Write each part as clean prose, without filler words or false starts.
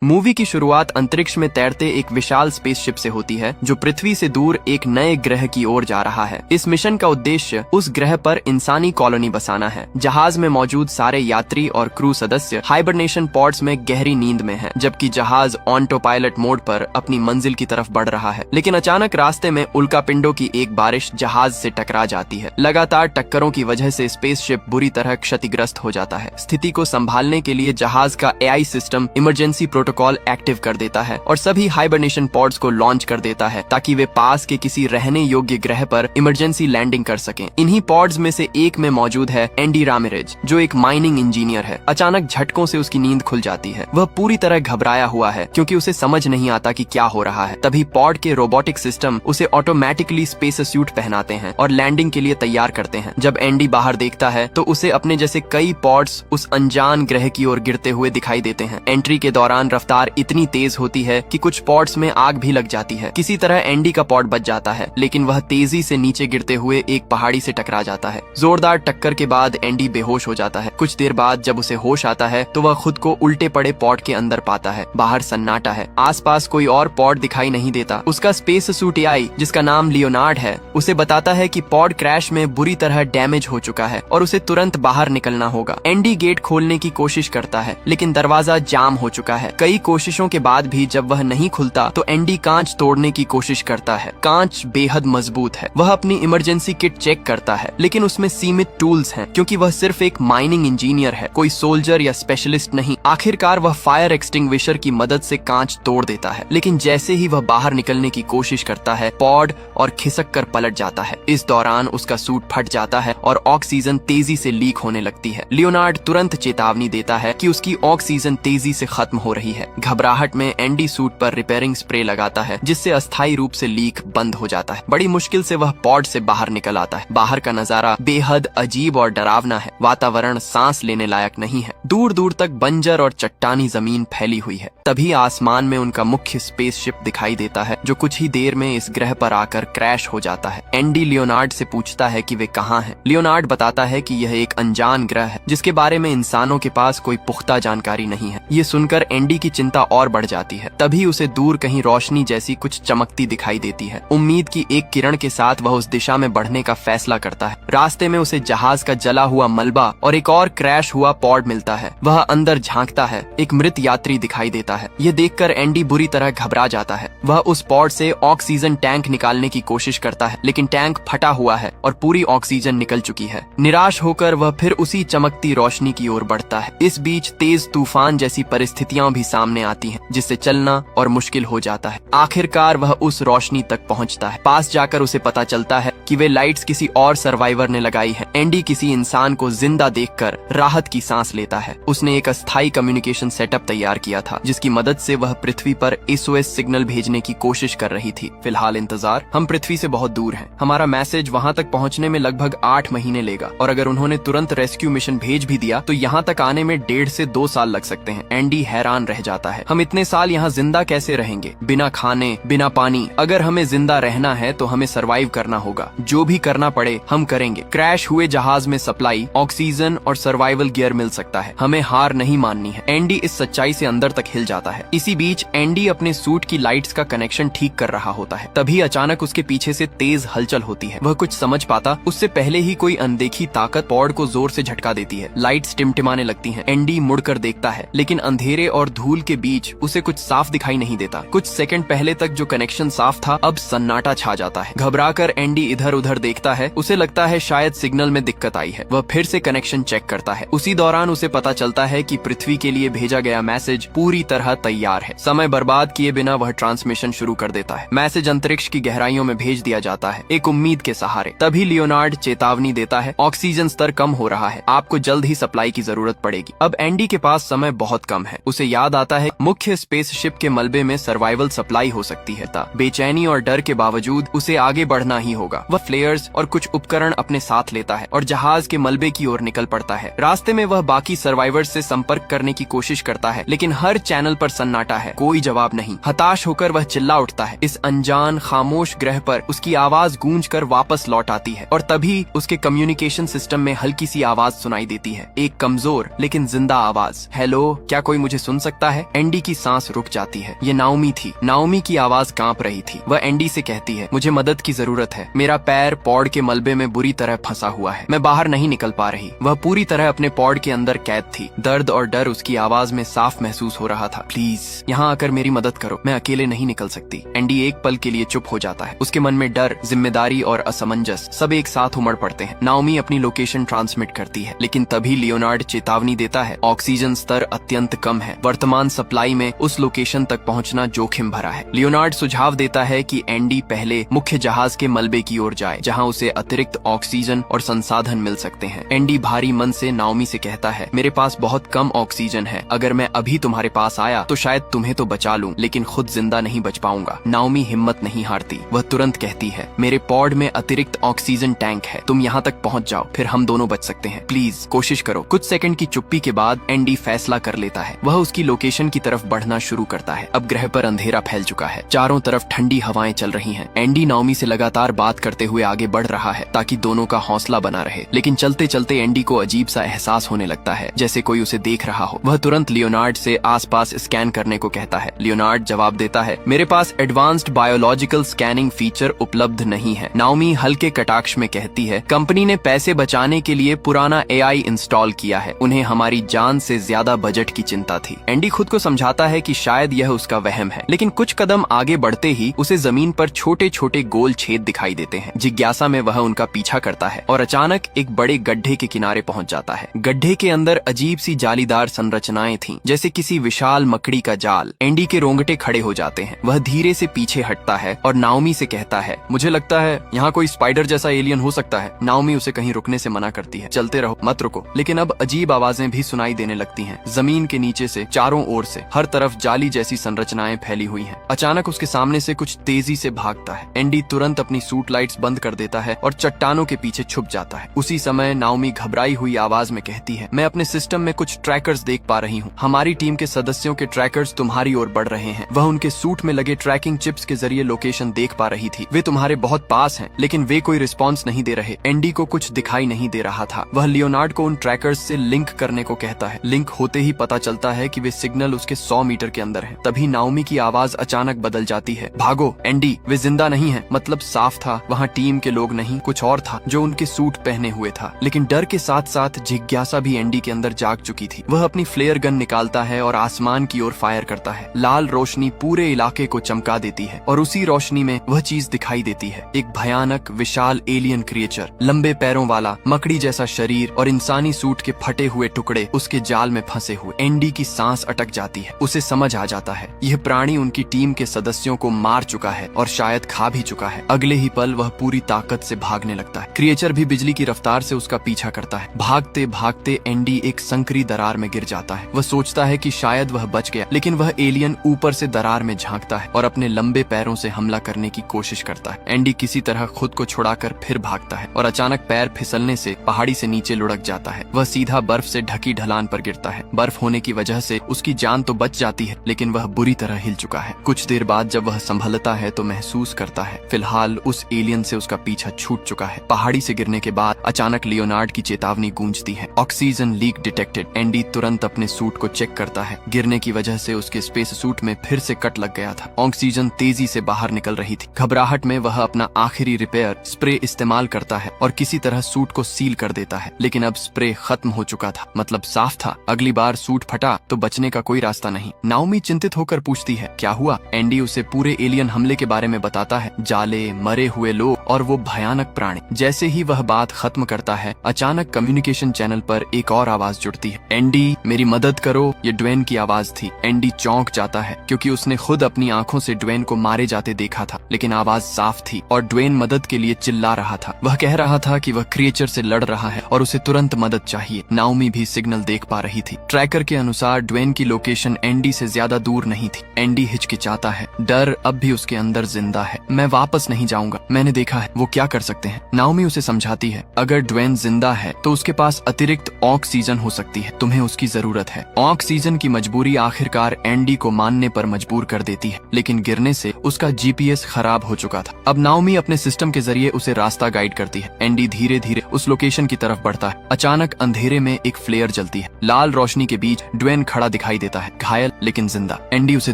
Movie की शुरुआत अंतरिक्ष में तैरते एक विशाल स्पेसशिप से होती है जो पृथ्वी से दूर एक नए ग्रह की ओर जा रहा है। इस मिशन का उद्देश्य उस ग्रह पर इंसानी कॉलोनी बसाना है। जहाज में मौजूद सारे यात्री और क्रू सदस्य हाइबरनेशन पॉड्स में गहरी नींद में हैं, जबकि जहाज ऑटो पायलट मोड पर अपनी मंजिल की तरफ बढ़ रहा है। लेकिन अचानक रास्ते में उल्कापिंडों की एक बारिश जहाज से टकरा जाती है। लगातार टक्करों की वजह से स्पेसशिप बुरी तरह क्षतिग्रस्त हो जाता है। स्थिति को संभालने के लिए जहाज का AI system emergency protocol active कर देता है और सभी हाइबरनेशन पॉड्स को लॉन्च कर देता है ताकि वे पास के किसी रहने योग्य ग्रह पर इमरजेंसी लैंडिंग कर सकें। इन्हीं पॉड्स में से एक में मौजूद है एंडी रामिरेज, जो एक माइनिंग इंजीनियर है। अचानक झटकों से उसकी नींद खुल जाती है। वह पूरी तरह घबराया हुआ है क्योंकि उसे समझ नहीं आता कि क्या हो रहा है। तभी पॉड के रोबोटिक सिस्टम उसे ऑटोमेटिकली स्पेस सूट पहनाते हैं और लैंडिंग के लिए तैयार करते हैं। जब एंडी बाहर देखता है तो उसे अपने जैसे कई पॉड्स उस अनजान ग्रह की ओर गिरते हुए दिखाई देते हैं। एंट्री के दौरान रफ्तार इतनी तेज होती है कि कुछ पॉड्स में आग भी लग जाती है। किसी तरह एंडी का पॉड बच जाता है, लेकिन वह तेजी से नीचे गिरते हुए एक पहाड़ी से टकरा जाता है। जोरदार टक्कर के बाद एंडी बेहोश हो जाता है। कुछ देर बाद जब उसे होश आता है तो वह खुद को उल्टे पड़े पॉड के अंदर पाता है। बाहर सन्नाटा है। आसपास कोई और पॉड दिखाई नहीं देता। उसका स्पेस सूट एआई, जिसका नाम लियोनार्ड है, उसे बताता है कि पॉड क्रैश में बुरी तरह डैमेज हो चुका है और उसे तुरंत बाहर निकलना होगा। एंडी गेट खोलने की कोशिश करता है, लेकिन दरवाजा जाम हो चुका है। कई कोशिशों के बाद भी जब वह नहीं खुलता तो एंडी कांच तोड़ने की कोशिश करता है। कांच बेहद मजबूत है। वह अपनी इमरजेंसी किट चेक करता है, लेकिन उसमें सीमित टूल्स हैं क्योंकि वह सिर्फ एक माइनिंग इंजीनियर है, कोई सोल्जर या स्पेशलिस्ट नहीं। आखिरकार वह फायर एक्सटिंग्विशर की मदद से कांच तोड़ देता है, लेकिन जैसे ही वह बाहर निकलने की कोशिश करता है, पॉड और खिसक कर पलट जाता है। इस दौरान उसका सूट फट जाता है और ऑक्सीजन तेजी से लीक होने लगती है। लियोनार्ड तुरंत चेतावनी देता है कि उसकी ऑक्सीजन तेजी से खत्म हो रही है। घबराहट में एंडी सूट पर रिपेयरिंग स्प्रे लगाता है, जिससे अस्थायी रूप से लीक बंद हो जाता है। बड़ी मुश्किल से वह पॉड से बाहर निकल आता है। बाहर का नजारा बेहद अजीब और डरावना है। वातावरण सांस लेने लायक नहीं है। दूर दूर तक बंजर और चट्टानी जमीन फैली हुई है। तभी आसमान में उनका मुख्य स्पेसशिप दिखाई देता है, जो कुछ ही देर में इस ग्रह पर आकर क्रैश हो जाता है। एंडी लियोनार्ड से पूछता है कि वे कहाँ हैं। लियोनार्ड बताता है कि यह एक अनजान ग्रह है, जिसके बारे में इंसानों के पास कोई पुख्ता जानकारी नहीं है। ये सुनकर एंडी की चिंता और बढ़ जाती है। तभी उसे दूर कहीं रोशनी जैसी कुछ चमकती दिखाई देती है। उम्मीद की एक किरण के साथ वह उस दिशा में बढ़ने का फैसला करता है। रास्ते में उसे जहाज का जला हुआ मलबा और एक और क्रैश हुआ पॉड मिलता है। वह अंदर झांकता है। एक मृत यात्री दिखाई देता है। ये देखकर एंडी बुरी तरह घबरा जाता है। वह उस पॉड से ऑक्सीजन टैंक निकालने की कोशिश करता है, लेकिन टैंक फटा हुआ है और पूरी ऑक्सीजन निकल चुकी है। निराश होकर वह फिर उसी चमकती रोशनी की ओर बढ़ता है। इस बीच तेज तूफान जैसी परिस्थितियां भी सामने आती हैं, जिससे चलना और मुश्किल हो जाता है। आखिरकार वह उस रोशनी तक पहुंचता है। पास जाकर उसे पता चलता है कि वे लाइट्स किसी और सर्वाइवर ने लगाई हैं। एंडी किसी इंसान को जिंदा देखकर राहत की सांस लेता है। उसने एक अस्थायी कम्युनिकेशन सेटअप तैयार किया था, जिसकी मदद से वह पृथ्वी पर SOS सिग्नल भेजने की कोशिश कर रही थी। फिलहाल इंतजार, हम पृथ्वी से बहुत दूर हैं। हमारा मैसेज वहां तक पहुंचने में लगभग 8 महीने लेगा, और अगर उन्होंने तुरंत रेस्क्यू मिशन भेज भी दिया तो यहाँ तक आने में 1.5 से 2 साल लग सकते हैं। एंडी हैरान रह जाता है। हम इतने साल यहाँ जिंदा कैसे रहेंगे, बिना खाने बिना पानी? अगर हमें जिंदा रहना है तो हमें सरवाइव करना होगा। जो भी करना पड़े हम करेंगे। क्रैश हुए जहाज में सप्लाई, ऑक्सीजन और सर्वाइवल गियर मिल सकता है। हमें हार नहीं माननी है। एंडी इस सच्चाई से अंदर तक हिल जाता है। इसी बीच एंडी अपने सूट की लाइट्स का कनेक्शन ठीक कर रहा होता है। तभी अचानक उसके पीछे से तेज हलचल होती है। वह कुछ समझ पाता उससे पहले ही कोई अनदेखी ताकत पॉड को जोर से झटका देती है। लाइट्स टिमटिमाने लगती हैं। एंडी मुड़कर देखता है, लेकिन अंधेरे और धूल के बीच उसे कुछ साफ दिखाई नहीं देता। कुछ सेकंड पहले तक जो कनेक्शन साफ था, अब सन्नाटा छा जाता है। घबराकर एंडी इधर उधर देखता है। उसे लगता है शायद सिग्नल में दिक्कत आई है। वह फिर से कनेक्शन चेक करता है। उसी दौरान उसे पता चलता है कि पृथ्वी के लिए भेजा गया मैसेज पूरी तरह तैयार है। समय बर्बाद किए बिना वह ट्रांसमिशन शुरू कर देता है। मैसेज अंतरिक्ष की गहराइयों में भेज दिया जाता है, एक उम्मीद के सहारे। तभी लियोनार्ड चेतावनी देता है, ऑक्सीजन स्तर कम हो रहा है, आपको जल्द ही सप्लाई की जरूरत पड़ेगी। अब एंडी के पास समय बहुत कम है। उसे याद आता है मुख्य स्पेसशिप के मलबे में सर्वाइवल सप्लाई हो सकती है। बेचैनी और डर के बावजूद उसे आगे बढ़ना ही होगा। वह फ्लेयर्स और कुछ उपकरण अपने साथ लेता है और जहाज के मलबे की ओर निकल पड़ता है। रास्ते में वह बाकी सर्वाइवर्स से संपर्क करने की कोशिश करता है, लेकिन हर चैनल पर सन्नाटा है, कोई जवाब नहीं। हताश होकर वह चिल्ला उठता है। इस अनजान खामोश ग्रह पर उसकी आवाज गूंजकर वापस लौट आती है और तभी उसके कम्युनिकेशन सिस्टम में हल्की सी आवाज सुनाई देती है। एक कमजोर लेकिन जिंदा आवाज। हेलो, क्या कोई मुझे सुन सकता है एंडी की सांस रुक जाती है। ये नाओमी थी। नाओमी की आवाज कांप रही थी। वह एंडी से कहती है, मुझे मदद की जरूरत है। मेरा पैर पॉड के मलबे में बुरी तरह फंसा हुआ है। मैं बाहर नहीं निकल पा रही। वह पूरी तरह अपने पॉड के अंदर कैद थी। दर्द और डर उसकी आवाज में साफ महसूस हो रहा था। प्लीज यहाँ आकर मेरी मदद करो, मैं अकेले नहीं निकल सकती। एंडी एक पल के लिए चुप हो जाता है। उसके मन में डर, जिम्मेदारी और असमंजस सब एक साथ उमड़ पड़ते हैं। नाओमी अपनी लोकेशन ट्रांसमिट करती है, लेकिन तभी लियोनार्ड चेतावनी देता है, ऑक्सीजन स्तर अत्यंत कम है। वर्तमान सप्लाई में उस लोकेशन तक पहुंचना जोखिम भरा है। लियोनार्ड सुझाव देता है कि एंडी पहले मुख्य जहाज के मलबे की ओर जाए, जहां उसे अतिरिक्त ऑक्सीजन और संसाधन मिल सकते हैं। एंडी भारी मन से नाओमी से कहता है, मेरे पास बहुत कम ऑक्सीजन है। अगर मैं अभी तुम्हारे पास आया तो शायद तुम्हें तो बचा लूं, लेकिन खुद जिंदा नहीं बच पाऊंगा। नाओमी हिम्मत नहीं हारती। वह तुरंत कहती है, मेरे पॉड में अतिरिक्त ऑक्सीजन टैंक है, तुम यहाँ तक पहुँच जाओ, फिर हम दोनों बच सकते हैं। प्लीज कोशिश करो। कुछ सेकंड की चुप्पी के बाद एंडी फैसला कर लेता है। वह उसकी लोकेशन की तरफ बढ़ना शुरू करता है। अब ग्रह पर अंधेरा फैल चुका है। चारों तरफ ठंडी हवाएं चल रही हैं। एंडी नाओमी से लगातार बात करते हुए आगे बढ़ रहा है ताकि दोनों का हौसला बना रहे, लेकिन चलते चलते एंडी को अजीब सा एहसास होने लगता है, जैसे कोई उसे देख रहा हो। वह तुरंत लियोनार्ड से आसपास स्कैन करने को कहता है। लियोनार्ड जवाब देता है, मेरे पास एडवांस्ड बायोलॉजिकल स्कैनिंग फीचर उपलब्ध नहीं है। नाओमी हल्के कटाक्ष में कहती है, कंपनी ने पैसे बचाने के लिए पुराना AI इंस्टॉल किया है। उन्हें हमारी जान से ज्यादा बजट की चिंता थी। एंडी खुद को समझाता है कि शायद यह उसका वहम है, लेकिन कुछ कदम आगे बढ़ते ही उसे जमीन पर छोटे छोटे गोल छेद दिखाई देते हैं। जिज्ञासा में वह उनका पीछा करता है और अचानक एक बड़े गड्ढे के किनारे पहुंच जाता है। गड्ढे के अंदर अजीब सी जालीदार संरचनाएं थीं, जैसे किसी विशाल मकड़ी का जाल। एंडी के रोंगटे खड़े हो जाते हैं। वह धीरे से पीछे हटता है और नाओमी से कहता है, मुझे लगता है यहाँ कोई स्पाइडर जैसा एलियन हो सकता है। नाओमी उसे कहीं रुकने से मना करती है, चलते रहो, मत रुको। लेकिन अब अजीब आवाजें भी सुनाई देने लगती हैं। जमीन के नीचे से चारों ओर से हर तरफ जाली जैसी संरचनाएं फैली हुई हैं। अचानक उसके सामने से कुछ तेजी से भागता है। एंडी तुरंत अपनी सूट लाइट्स बंद कर देता है और चट्टानों के पीछे छुप जाता है। उसी समय नाओमी घबराई हुई आवाज में कहती है, मैं अपने सिस्टम में कुछ ट्रैकर्स देख पा रही हूँ। हमारी टीम के सदस्यों के ट्रैकर्स तुम्हारी ओर बढ़ रहे हैं। वह उनके सूट में लगे ट्रैकिंग चिप्स के जरिए लोकेशन देख पा रही थी। वे तुम्हारे बहुत पास हैं, लेकिन वे कोई रिस्पॉन्स नहीं दे रहे। एंडी को कुछ दिखाई नहीं दे रहा था। वह लियोनार्ड को उन ट्रैकर्स से लिंक करने को कहता है। लिंक होते ही पता चलता है कि वे सिग्नल उसके 100 मीटर के अंदर है। तभी नाओमी की आवाज अचानक बदल जाती है, भागो एंडी, वे जिंदा नहीं है। मतलब साफ था, वहाँ टीम के लोग नहीं, कुछ और था जो उनके सूट पहने हुए था। लेकिन डर के साथ साथ जिज्ञासा भी एंडी के अंदर जाग चुकी थी। वह अपनी फ्लेयर गन निकालता है और आसमान की ओर फायर करता है। लाल रोशनी पूरे इलाके को चमका देती है और उसी रोशनी में वह चीज दिखाई देती है, एक भयानक विशाल एलियन क्रिएचर, लंबे पैरों वाला, मकड़ी जैसा शरीर और इंसानी सूट के फटे हुए टुकड़े उसके जाल में फंसे हुए। एंडी की सांस अटक जाती है। उसे समझ आ जाता है यह प्राणी उनकी टीम के सदस्यों को मार चुका है और शायद खा भी चुका है। अगले ही पल वह पूरी ताकत से भागने लगता है। क्रिएचर भी बिजली की रफ्तार से उसका पीछा करता है। भागते भागते एंडी एक संकरी दरार में गिर जाता है। वह सोचता है कि शायद वह बच गया, लेकिन वह एलियन ऊपर से दरार में झांकता है और अपने लंबे पैरों से हमला करने की कोशिश करता है। एंडी किसी तरह खुद को छुड़ाकर फिर भागता है और अचानक पैर फिसलने से पहाड़ी से नीचे लुढ़क जाता है। वह सीधा बर्फ से ढकी ढलान पर गिरता है। बर्फ होने की वजह से उसकी जान तो बच जाती है, लेकिन वह बुरी तरह हिल चुका है। कुछ देर बाद जब वह संभलता है तो महसूस करता है फिलहाल उस एलियन से उसका पीछा छूट चुका है। पहाड़ी से गिरने के बाद अचानक लियोनार्ड की चेतावनी गूंजती है, ऑक्सीजन लीक डिटेक्टेड। एंडी तुरंत अपने सूट को चेक करता है। गिरने की वजह से उसके स्पेस सूट में फिर से कट लग गया था। ऑक्सीजन तेजी से बाहर निकल रही थी। घबराहट में वह अपना आखिरी रिपेयर स्प्रे इस्तेमाल करता है और किसी तरह सूट को सील कर देता है, लेकिन अब स्प्रे खत्म हो चुका था। मतलब साफ था, अगली बार सूट फटा तो बचने का कोई रास्ता नहीं। नाओमी चिंतित होकर पूछती है, क्या हुआ? एंडी उसे पूरे एलियन हमले के बारे में बताता है, जाले, मरे हुए लोग और वो भयानक प्राणी। जैसे ही वह बात खत्म करता है, अचानक कम्युनिकेशन चैनल पर एक और आवाज जुड़ती है, एंडी मेरी मदद करो। ये ड्वेन की आवाज थी। एंडी चौंक जाता है क्योंकि उसने खुद अपनी आंखों से ड्वेन को मारे जाते देखा था, लेकिन आवाज साफ थी और ड्वेन मदद के लिए चिल्ला रहा था। वह कह रहा था कि वह क्रिएचर से लड़ रहा है और उसे तुरंत मदद चाहिए। नाओमी भी सिग्नल देख पा रही थी। ट्रैकर के अनुसार ड्वेन की लोकेशन एंडी से ज्यादा दूर नहीं थी। एंडी हिचकिचाता है, डर अब भी उसके अंदर जिंदा है। मैं वापस नहीं जाऊंगा, मैंने देखा है वो क्या कर सकते हैं। नाओमी उसे समझाती है, अगर ड्वेन जिंदा है तो उसके पास अतिरिक्त ऑक्सीजन हो सकती है, तुम्हें उसकी जरूरत है। ऑक्सीजन की मजबूरी आखिरकार एंडी को मानने पर मजबूर कर देती है, लेकिन गिरने से उसका जीपीएस खराब हो चुका था। अब नाओमी अपने सिस्टम के जरिए उसे रास्ता गाइड करती है। एंडी धीरे धीरे उस लोकेशन की तरफ बढ़ता है। अचानक अंधेरे में एक फ्लेयर जलती है। लाल रोशनी के बीच ड्वेन खड़ा दिखाई देता है, घायल लेकिन जिंदा। एंडी उसे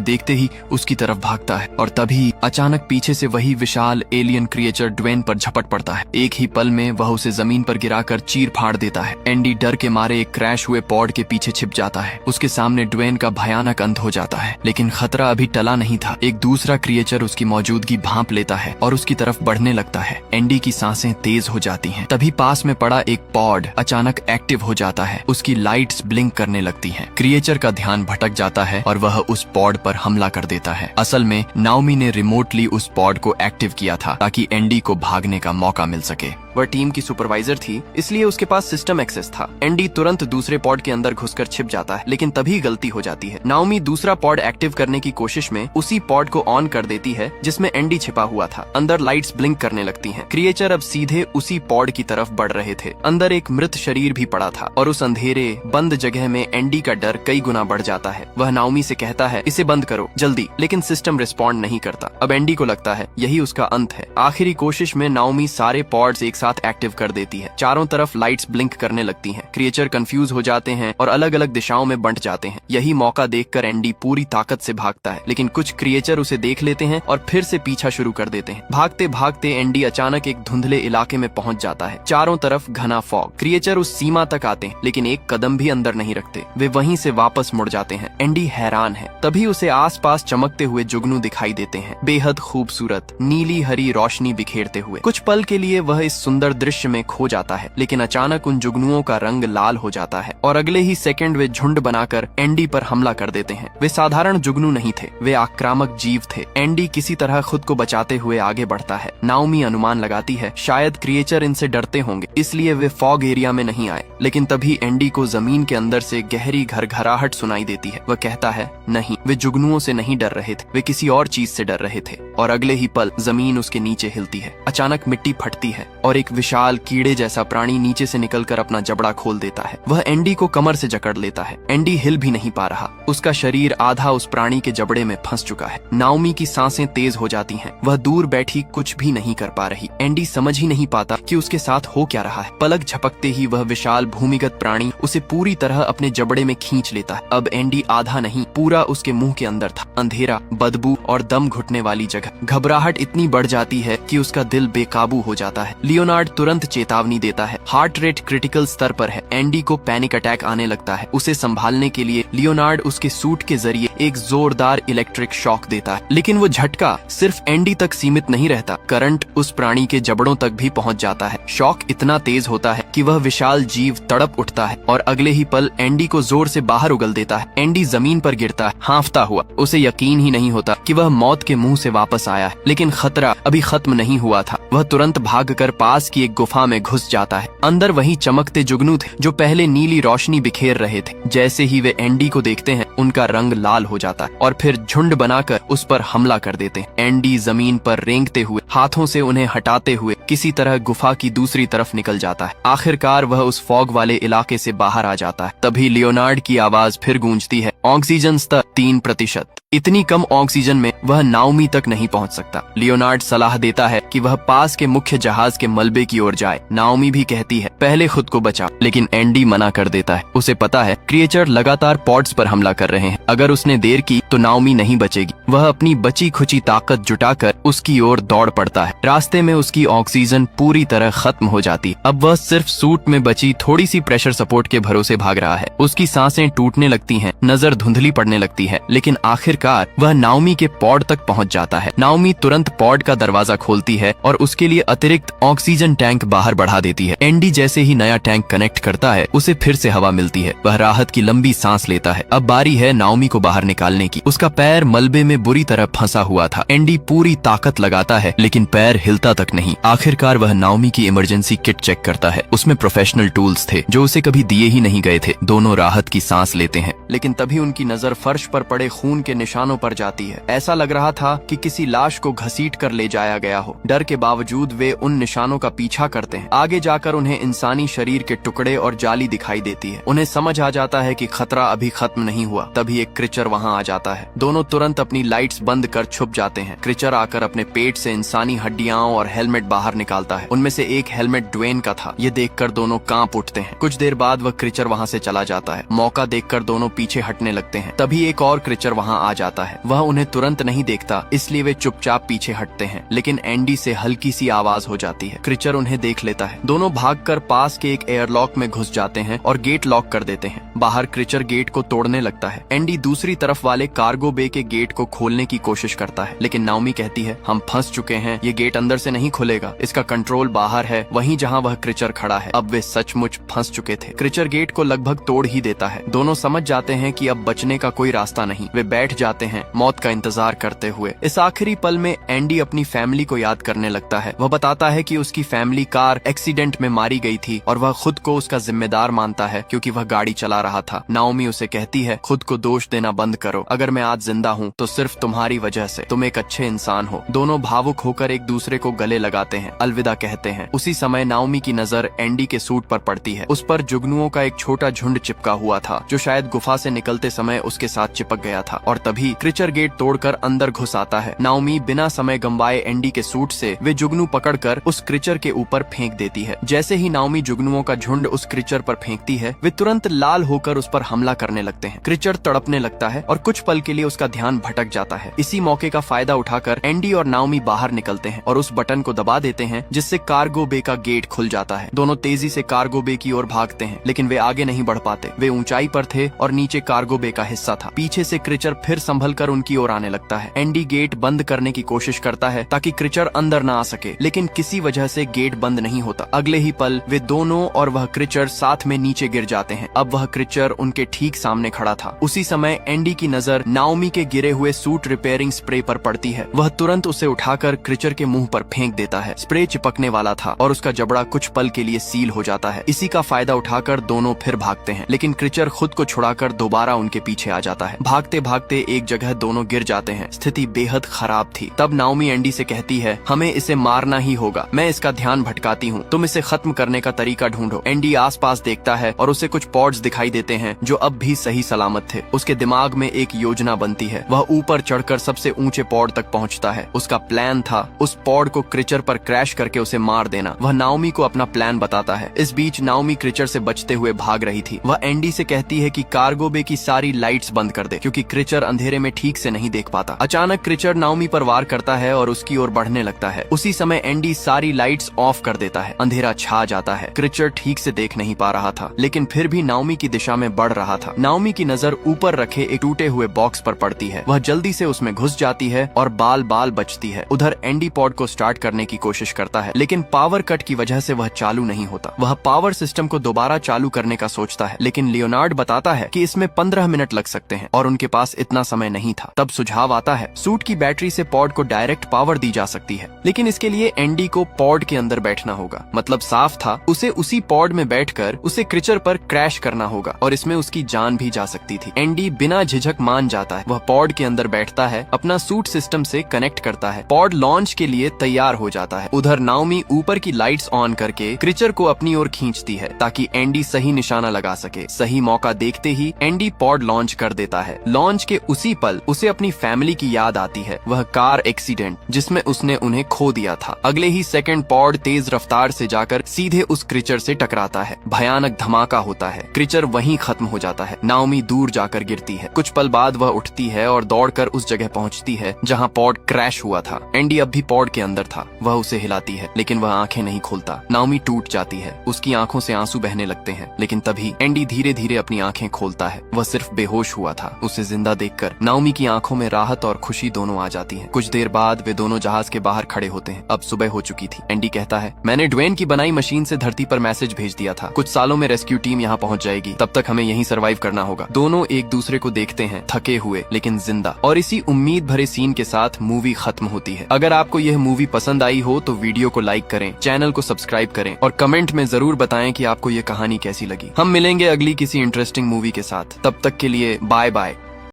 देखते ही उसकी तरफ भागता है और तभी अचानक पीछे से वही विशाल एलियन क्रिएचर ड्वेन पर झपट पड़ता है। एक ही पल में वह उसे जमीन पर गिराकर चीर फाड़ देता है। एंडी डर के मारे एक क्रैश हुए पॉड के पीछे छिप जाता है। उसके सामने ड्वेन का भयानक अंत हो जाता है, लेकिन खतरा अभी टला नहीं था। एक दूसरा क्रिएचर उसकी मौजूदगी भांप लेता है और उसकी तरफ बढ़ने लगता है। एंडी की सांसें तेज हो जाती हैं। तभी पास में पड़ा एक पॉड अचानक एक्टिव हो जाता है। उसकी लाइट्स ब्लिंक करने लगती हैं। क्रिएचर का ध्यान भटक जाता है और वह उस पॉड पर हमला कर देता है। असल में नाओमी ने रिमोटली उस पॉड को एक्टिव किया था ताकि एंडी को भागने का मौका मिल सके। वह टीम की सुपरवाइजर थी, इसलिए उसके पास सिस्टम एक्सेस था। एंडी तुरंत दूसरे पॉड के अंदर घुसकर छिप जाता है, लेकिन तभी गलती हो जाती है। नाओमी दूसरा पॉड एक्टिव करने की कोशिश में उसी पॉड को ऑन कर देती है जिसमें एंडी छिपा हुआ था। अंदर लाइट्स ब्लिंक करने लगती हैं। क्रिएचर अब सीधे उसी पॉड की तरफ बढ़ रहे थे। अंदर एक मृत शरीर भी पड़ा था और उस अंधेरे बंद जगह में एंडी का डर कई गुना बढ़ जाता है। वह नाओमी से कहता है, इसे बंद करो जल्दी, लेकिन सिस्टम रिस्पॉन्ड नहीं करता। अब एंडी को लगता है यही उसका अंत है। आखिरी कोशिश में नाओमी सारे पॉड्स एक साथ एक्टिव कर देती है। चारों तरफ लाइट्स ब्लिंक करने लगती हैं। क्रिएचर कंफ्यूज हो जाते हैं और अलग अलग दिशाओं में बंट जाते हैं। यही मौका देखकर एंडी पूरी ताकत से भागता है, लेकिन कुछ क्रिएचर उसे देख लेते हैं और फिर से पीछा शुरू कर देते हैं। भागते भागते एंडी अचानक एक धुंधले इलाके में पहुंच जाता है। चारों तरफ घना फॉग। क्रिएचर उस सीमा तक आते हैं, लेकिन एक कदम भी अंदर नहीं रखते। वे वहीं से वापस मुड़ जाते हैं। एंडी हैरान है। तभी उसे आसपास चमकते हुए जुगनू दिखाई देते हैं, बेहद खूबसूरत नीली हरी रोशनी बिखेरते हुए। कुछ पल के लिए वह इस सुंदर दृश्य में खो जाता है, लेकिन अचानक उन जुगनुओं का रंग लाल हो जाता है और अगले ही सेकंड वे झुंड बनाकर एंडी पर हमला कर देते हैं। वे साधारण जुगनू नहीं थे, वे आक्रामक जीव थे। एंडी किसी तरह खुद को बचाते हुए आगे बढ़ता है। नाओमी अनुमान लगाती है शायद क्रिएचर इनसे डरते होंगे, इसलिए वे फॉग एरिया में नहीं आए। लेकिन तभी एंडी को जमीन के अंदर से गहरी घरघराहट सुनाई देती है। वह कहता है, नहीं, वे जुगनुओं से नहीं डर रहे थे, वे किसी और चीज से डर रहे थे। और अगले ही पल जमीन उसके नीचे हिलती है। अचानक मिट्टी फटती है और एक विशाल कीड़े जैसा प्राणी नीचे से निकलकर अपना जबड़ा खोल देता है। वह एंडी को कमर से जकड़ लेता है। एंडी हिल भी नहीं पा रहा। उसका शरीर आधा उस प्राणी के जबड़े में फंस चुका है। नाओमी की सांसें तेज हो जाती हैं। वह दूर बैठी कुछ भी नहीं कर पा रही। एंडी समझ ही नहीं पाता कि उसके साथ हो क्या रहा है। पलक झपकते ही वह विशाल भूमिगत प्राणी उसे पूरी तरह अपने जबड़े में खींच लेता है। अब एंडी आधा नहीं, पूरा उसके मुंह के अंदर था। अंधेरा, बदबू और दम घुटने वाली जगह। घबराहट इतनी बढ़ जाती है कि उसका दिल बेकाबू हो जाता है। लियोनार्ड तुरंत चेतावनी देता है, हार्ट रेट क्रिटिकल स्तर पर है। एंडी को पैनिक अटैक आने लगता है। उसे संभालने के लिए लियोनार्ड उसके सूट के जरिए एक जोरदार इलेक्ट्रिक शॉक देता है, लेकिन वो झटका सिर्फ एंडी तक सीमित नहीं रहता। करंट उस प्राणी के जबड़ों तक भी पहुंच जाता है। शॉक इतना तेज होता है कि वह विशाल जीव तड़प उठता है और अगले ही पल एंडी को जोर से बाहर उगल देता है। एंडी जमीन पर गिरता है, हांफता हुआ। उसे यकीन ही नहीं होता कि वह मौत के मुंह से वापस आया है, लेकिन खतरा अभी खत्म नहीं हुआ था। वह तुरंत भागकर पास की एक गुफा में घुस जाता है। अंदर वही चमकते जुगनू थे जो पहले नीली रोशनी बिखेर रहे थे। जैसे ही वे एंडी को देखते हैं, उनका रंग लाल हो जाता है और फिर झुंड बनाकर उस पर हमला कर देते हैं। एंडी जमीन पर रेंगते हुए, हाथों से उन्हें हटाते हुए किसी तरह गुफा की दूसरी तरफ निकल जाता है। आखिरकार वह उस फॉग वाले इलाके से बाहर आ जाता है। तभी लियोनार्ड की आवाज फिर गूंजती है, ऑक्सीजन स्तर 3%। इतनी कम ऑक्सीजन में वह नाओमी तक नहीं पहुंच सकता। लियोनार्ड सलाह देता है कि वह पास के मुख्य जहाज के मलबे की ओर जाए। नाओमी भी कहती है, पहले खुद को बचाओ, लेकिन एंडी मना कर देता है। उसे पता है क्रिएचर लगातार पॉड्स पर हमला कर रहे हैं। अगर उसने देर की तो नाओमी नहीं बचेगी। वह अपनी बची खुची ताकत जुटाकर उसकी ओर दौड़ पड़ता है। रास्ते में उसकी ऑक्सीजन पूरी तरह खत्म हो जाती। अब वह सिर्फ सूट में बची थोड़ी सी प्रेशर सपोर्ट के भरोसे भाग रहा है। उसकी सांसें टूटने लगती हैं, नजर धुंधली पड़ने लगती है, लेकिन आखिरकार वह नाओमी के पॉड तक पहुंच जाता है। नाओमी तुरंत पॉड का दरवाजा खोलती है और उसके लिए अतिरिक्त ऑक्सीजन टैंक बाहर बढ़ा देती है। एंडी जैसे ही नया टैंक कनेक्ट करता है, उसे फिर से हवा मिलती है। वह राहत की लंबी सांस लेता है। अब बारी है नाओमी को बाहर निकालने की। उसका पैर मलबे में बुरी तरह फंसा हुआ था। एंडी पूरी ताकत लगाता है, लेकिन पैर हिलता तक नहीं। आखिरकार वह नाओमी की इमरजेंसी किट चेक करता है। उसमें प्रोफेशनल टूल्स थे जो उसे कभी दिए ही नहीं गए थे। दोनों राहत की सांस लेते हैं, लेकिन तभी उनकी नजर फर्श पर पड़े खून के निशानों पर जाती है। ऐसा लग रहा था कि किसी लाश को घसीट कर ले जाया गया हो। डर के बावजूद वे उन निशानों का पीछा करते हैं। आगे जाकर उन्हें इंसानी शरीर के टुकड़े और जाली दिखाई देती है। उन्हें समझ आ जाता है कि खतरा अभी खत्म नहीं हुआ। तभी एक क्रिएचर वहां आ जाता आता है। दोनों तुरंत अपनी लाइट्स बंद कर छुप जाते हैं। क्रीचर आकर अपने पेट से इंसानी हड्डियां और हेलमेट बाहर निकालता है। उनमें से एक हेलमेट ड्वेन का था। ये देखकर दोनों कांप उठते हैं। कुछ देर बाद वह क्रीचर वहां से चला जाता है। मौका देखकर दोनों पीछे हटने लगते हैं। तभी एक और क्रीचर वहां आ जाता है। वह उन्हें तुरंत नहीं देखता, इसलिए वे चुपचाप पीछे हटते हैं। लेकिन एंडी से हल्की सी आवाज हो जाती है। क्रीचर उन्हें देख लेता है। दोनों भागकर पास के एक एयरलॉक में घुस जाते हैं और गेट लॉक कर देते हैं। बाहर क्रीचर गेट को तोड़ने लगता है। एंडी दूसरी तरफ वाले कार्गो बे के गेट को खोलने की कोशिश करता है, लेकिन नाओमी कहती है, हम फंस चुके हैं, ये गेट अंदर से नहीं खुलेगा, इसका कंट्रोल बाहर है, वहीं जहां वह क्रीचर खड़ा है। अब वे सचमुच फंस चुके थे। क्रीचर गेट को लगभग तोड़ ही देता है। दोनों समझ जाते हैं कि अब बचने का कोई रास्ता नहीं। वे बैठ जाते हैं, मौत का इंतजार करते हुए। इस आखिरी पल में एंडी अपनी फैमिली को याद करने लगता है। वह बताता है कि उसकी फैमिली कार एक्सीडेंट में मारी गई थी और वह खुद को उसका जिम्मेदार मानता है क्योंकि वह गाड़ी चला रहा था। नाओमी उसे कहती है, खुद को दोष देना बंद करो। अगर मैं आज जिंदा हूँ तो सिर्फ तुम्हारी वजह से। तुम एक अच्छे इंसान हो। दोनों भावुक होकर एक दूसरे को गले लगाते हैं, अलविदा कहते हैं। उसी समय नाओमी की नजर एंडी के सूट पर पड़ती है। उस पर जुगनुओं का एक छोटा झुंड चिपका हुआ था जो शायद गुफा से निकलते समय उसके साथ चिपक गया था। और तभी क्रीचर गेट तोड़कर अंदर घुस आता है। नाओमी बिना समय गंवाए एंडी के सूट से वे जुगनू पकड़कर उस क्रीचर के ऊपर फेंक देती है। जैसे ही नाओमी जुगनुओं का झुंड उस क्रीचर पर फेंकती है, वे तुरंत लाल होकर उस पर हमला करने लगते हैं। क्रीचर तड़पने लगता है और कुछ पल के लिए उसका ध्यान भटक जाता है। इसी मौके का फायदा उठाकर एंडी और नाओमी बाहर निकलते हैं और उस बटन को दबा देते हैं जिससे कार्गो बे का गेट खुल जाता है। दोनों तेजी से कार्गो बे की ओर भागते हैं, लेकिन वे आगे नहीं बढ़ पाते। वे ऊंचाई पर थे और नीचे कार्गो बे का हिस्सा था। पीछे से क्रीचर फिर संभल कर उनकी ओर आने लगता है। एंडी गेट बंद करने की कोशिश करता है ताकि क्रीचर अंदर न आ सके, लेकिन किसी वजह से गेट बंद नहीं होता। अगले ही पल वे दोनों और वह क्रीचर साथ में नीचे गिर जाते हैं। अब वह क्रीचर उनके ठीक सामने खड़ा था। उसी समय एंडी की नजर नाओमी के गिरे हुए सूट रिपेयरिंग स्प्रे पर पड़ती है। वह तुरंत उसे उठाकर क्रीचर के मुंह पर फेंक देता है। स्प्रे चिपकने वाला था और उसका जबड़ा कुछ पल के लिए सील हो जाता है। इसी का फायदा उठाकर दोनों फिर भागते हैं, लेकिन क्रीचर खुद को छुड़ाकर दोबारा उनके पीछे आ जाता है। भागते भागते एक जगह दोनों गिर जाते हैं। स्थिति बेहद खराब थी। तब नाओमी एंडी से कहती है, हमें इसे मारना ही होगा। मैं इसका ध्यान भटकाती हूँ, तुम इसे खत्म करने का तरीका ढूंढो। एंडी आसपास देखता है और उसे कुछ पॉड्स दिखाई देते हैं जो अब भी सही सलामत थे। उसके दिमाग में एक योजना बनती है। वह ऊपर चढ़कर सबसे ऊंचे पॉड तक पहुंचता है। उसका प्लान था उस पॉड को क्रीचर पर क्रैश करके उसे मार देना। वह नाओमी को अपना प्लान बताता है। इस बीच नाओमी क्रीचर से बचते हुए भाग रही थी। वह एंडी से कहती है कि कार्गो बे की सारी लाइट्स बंद कर दे क्योंकि क्रीचर अंधेरे में ठीक से नहीं देख पाता। अचानक क्रीचर नाओमी पर वार करता है और उसकी ओर बढ़ने लगता है। उसी समय एंडी सारी लाइट्स ऑफ कर देता है। अंधेरा छा जाता है। क्रीचर ठीक से देख नहीं पा रहा था, लेकिन फिर भी नाओमी की दिशा में बढ़ रहा था। नाओमी की नजर ऊपर रखे एक टूटे हुए बॉक्स पर पड़ती है। वह जल्दी से उसमें घुस जाती है और बाल बाल बचती है। उधर एंडी पॉड को स्टार्ट करने की कोशिश करता है, लेकिन पावर कट की वजह से वह चालू नहीं होता। वह पावर सिस्टम को दोबारा चालू करने का सोचता है, लेकिन लियोनार्ड बताता है कि इसमें 15 मिनट लग सकते हैं और उनके पास इतना समय नहीं था। तब सुझाव आता है, सूट की बैटरी से पॉड को डायरेक्ट पावर दी जा सकती है, लेकिन इसके लिए एंडी को पॉड के अंदर बैठना होगा। मतलब साफ था, उसे उसी पॉड में बैठकर उसे क्रीचर पर क्रैश करना होगा और इसमें उसकी जान भी जा सकती थी। एंडी बिना झिझक मान जाता है। वह पॉड के अंदर बैठता है, अपना सूट सिस्टम से कनेक्ट करता है। पॉड लॉन्च के लिए तैयार हो जाता है। उधर नाओमी ऊपर की लाइट्स ऑन करके क्रीचर को अपनी ओर खींचती है ताकि एंडी सही निशाना लगा सके। सही मौका देखते ही एंडी पॉड लॉन्च कर देता है। लॉन्च के उसी पल उसे अपनी फैमिली की याद आती है। वह कार एक्सीडेंट जिसमें उसने उन्हें खो दिया था। अगले ही सेकंड पॉड तेज रफ्तार से जाकर सीधे उस क्रीचर से टकराता है। भयानक धमाका होता है। क्रीचर वहीं खत्म हो जाता है। नाओमी दूर जाकर गिरती है। कुछ पल बाद वह उठती है और दौड़कर उस जगह पहुंचती है जहां पॉड क्रैश हुआ था। एंडी अब भी पॉड के अंदर था। वह उसे हिलाती है, लेकिन वह आंखें नहीं खोलता। नाओमी टूट जाती है। उसकी आंखों से आंसू बहने लगते हैं, लेकिन तभी एंडी धीरे धीरे अपनी आंखें खोलता है। वह सिर्फ बेहोश हुआ था। उसे जिंदा देखकर नाओमी की आंखों में राहत और खुशी दोनों आ जाती है। कुछ देर बाद वे दोनों जहाज के बाहर खड़े होते हैं। अब सुबह हो चुकी थी। एंडी कहता है, मैंने ड्वेन की बनाई मशीन से धरती पर मैसेज भेज दिया था। कुछ सालों में रेस्क्यू टीम यहाँ पहुंच जाएगी। तब तक हमें यहीं सर्वाइव करना होगा। दोनों एक दूसरे को देखते हैं, थके हुए लेकिन जिंदा। और इसी उम्मीद भरे सीन के साथ मूवी खत्म होती है। अगर आपको यह मूवी पसंद आई हो तो वीडियो को लाइक करें, चैनल को सब्सक्राइब करें और कमेंट में जरूर बताएं कि आपको ये कहानी कैसी लगी। हम मिलेंगे अगली किसी इंटरेस्टिंग मूवी के साथ। तब तक के लिए बाय बाय।